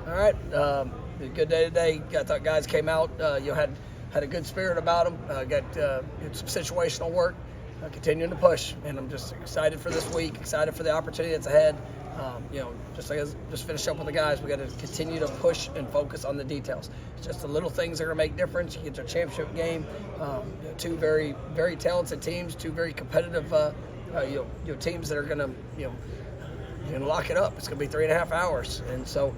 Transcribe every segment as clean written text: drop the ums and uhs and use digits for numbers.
All right, a good day today. I thought guys came out, had a good spirit about them. Got some situational work, continuing to push, and I'm just excited for this week. Excited for the opportunity that's ahead. Just finish up with the guys. We got to continue to push and focus on the details. It's just the little things that are gonna make difference. You get to a championship game. Two very, very talented teams. Two very competitive, teams that are gonna, you're gonna lock it up. It's gonna be 3.5 hours, and so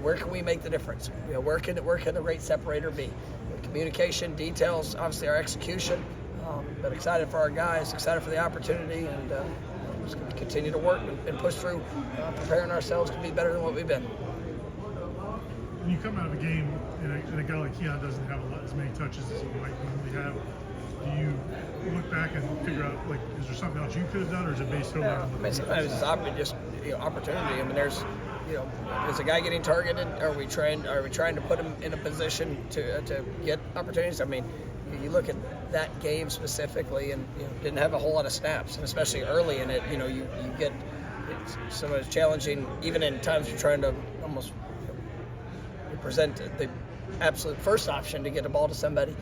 where can we make the difference? Where can the rate separator be? Communication, details, obviously our execution. But excited for our guys, excited for the opportunity, and just going to continue to work and push through, preparing ourselves to be better than what we've been. When you come out of a game and a guy like Keon doesn't have as many touches as he might normally have, do you look back and figure out, like, is there something else you could have done, or is it based solely on the sometimes it's opportunity. I mean, there's is a guy getting targeted? Are we trying to put him in a position to get opportunities? I mean, you look at that game specifically, and didn't have a whole lot of snaps, and especially early in it, you get some of it's challenging, even in times you're trying to almost present the absolute first option to get a ball to somebody.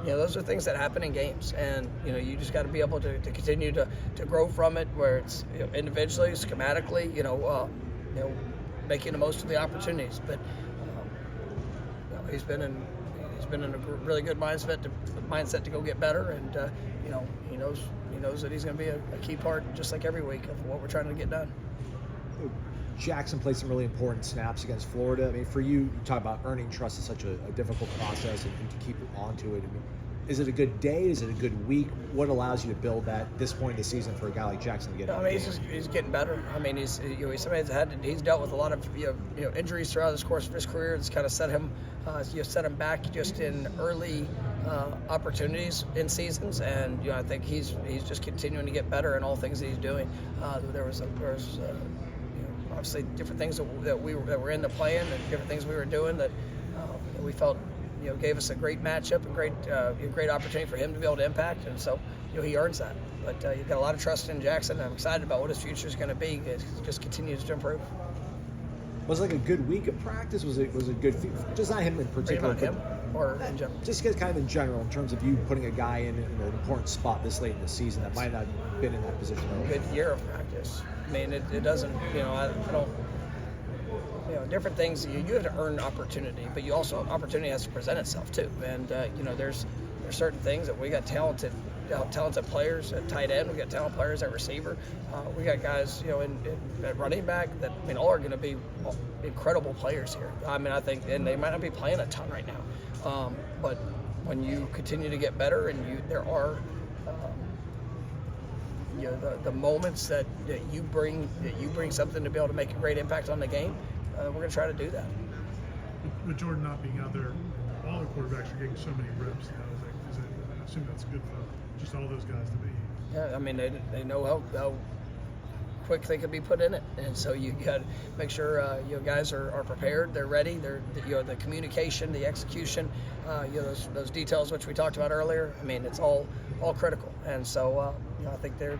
Those are things that happen in games, and you just got to be able to continue to grow from it, where it's individually, schematically, making the most of the opportunities. But he's been in a really good mindset to go get better, and he knows that he's going to be a key part, just like every week, of what we're trying to get done. Jackson played some really important snaps against Florida. I mean, for you talk about earning trust is such a difficult process, and to keep onto it. I mean, is it a good day? Is it a good week? What allows you to build that this point in the season for a guy like Jackson to get? He's getting better. I mean, he's somebody that's he's dealt with a lot of injuries throughout the course of his career. It's kind of set him back just in early opportunities in seasons, and I think he's just continuing to get better in all things that he's doing. There was obviously different things that were in the plan, and different things we were doing that we felt gave us a great matchup and great opportunity for him to be able to impact, and so he earns that. But you've got a lot of trust in Jackson, and I'm excited about what his future is going to be. It just continues to improve. Was it like a good week of practice? Was it good? Just not him in particular. About him or in general? Just kind of in general, in terms of you putting a guy in an important spot this late in the season that might not have been in that position earlier. Good year of practice. I mean, it doesn't. I don't. Different things. You have to earn opportunity, but you also opportunity has to present itself too. And there's certain things that we got talented players at tight end. We got talented players at receiver. We got guys at running back that all are going to be incredible players here. I mean, I think, and they might not be playing a ton right now, but when you continue to get better, and there are the moments that you bring something to be able to make a great impact on the game. We're going to try to do that. With Jordan not being out there, all the quarterbacks are getting so many reps now. I assume that's good for just all those guys to be. Yeah, I mean, they know how quick they can be put in it, and so you got to make sure guys are prepared, they're ready, the communication, the execution, those details which we talked about earlier. I mean, it's all critical, and so I think they're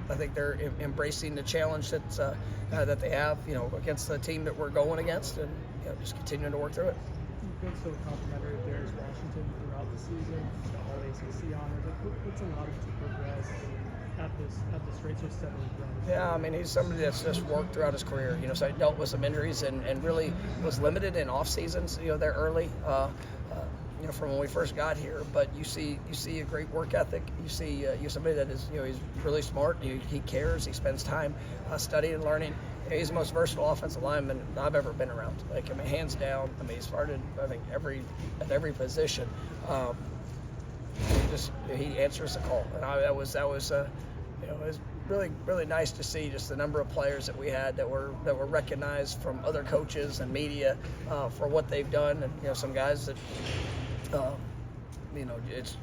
embracing the challenge that they have against the team that we're going against, and just continuing to work through it. You've been so complimentary of Darius Washington throughout the season, all ACC honors. What's allowed him to progress at this rate so steadily? Yeah, I mean, he's somebody that's just worked throughout his career. So he dealt with some injuries and really was limited in off seasons. There early. From when we first got here, but you see a great work ethic. You see somebody that is he's really smart. He cares. He spends time studying and learning. He's the most versatile offensive lineman I've ever been around. Hands down. I mean, he started at every position. He answers the call, and that was it was really nice to see just the number of players that we had that were recognized from other coaches and media for what they've done, and some guys that.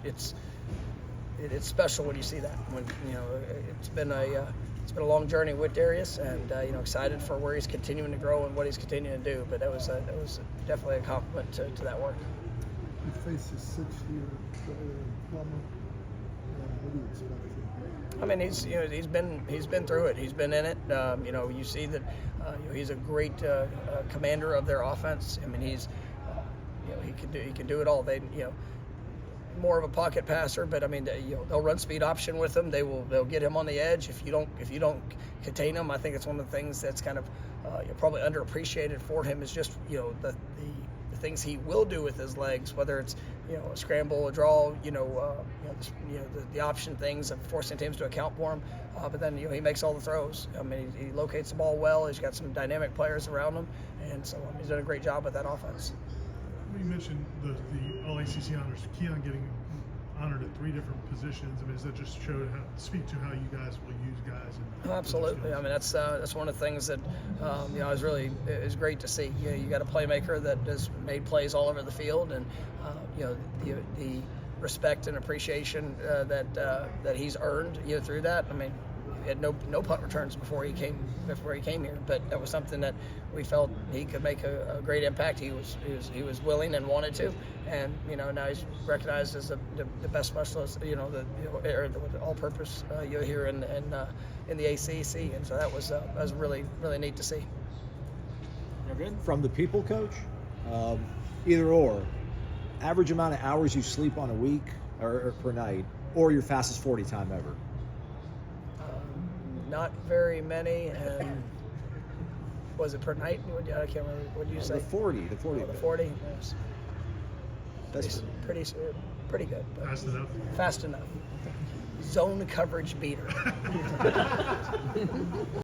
It's special when you see that. When it's been a long journey with Darius, and excited for where he's continuing to grow and what he's continuing to do. But that was definitely a compliment to that work. You face a 6-year plumber. What do you expect? I mean, he's been through it. He's been in it. You see that he's a great commander of their offense. I mean, he can do it all. More of a pocket passer, but I mean, they'll run speed option with him. They'll get him on the edge. If you don't contain him, I think it's one of the things that's kind of probably underappreciated for him is just the things he will do with his legs, whether it's a scramble, a draw, the option things of forcing teams to account for him. But then he makes all the throws. I mean, he locates the ball well. He's got some dynamic players around him, and so he's done a great job with that offense. You mentioned the All-ACC honors, Keon getting honored at 3 different positions. I mean, does that just speak to how you guys will use guys? Absolutely. I mean, that's one of the things that is great to see. You got a playmaker that has made plays all over the field, and the respect and appreciation that he's earned through that. I mean, he had no punt returns before he came here, but that was something that we felt he could make a great impact. He was willing and wanted to, and now he's recognized as the best specialist, the all-purpose here in the ACC, and so that was really neat to see. From the people coach, either or, average amount of hours you sleep on a week or per night, or your fastest 40 time ever. Not very many, and was it per night? I can't remember. What did you say? The 40. The 40. Yes. That's pretty good. Fast enough. Fast enough. Zone coverage beater.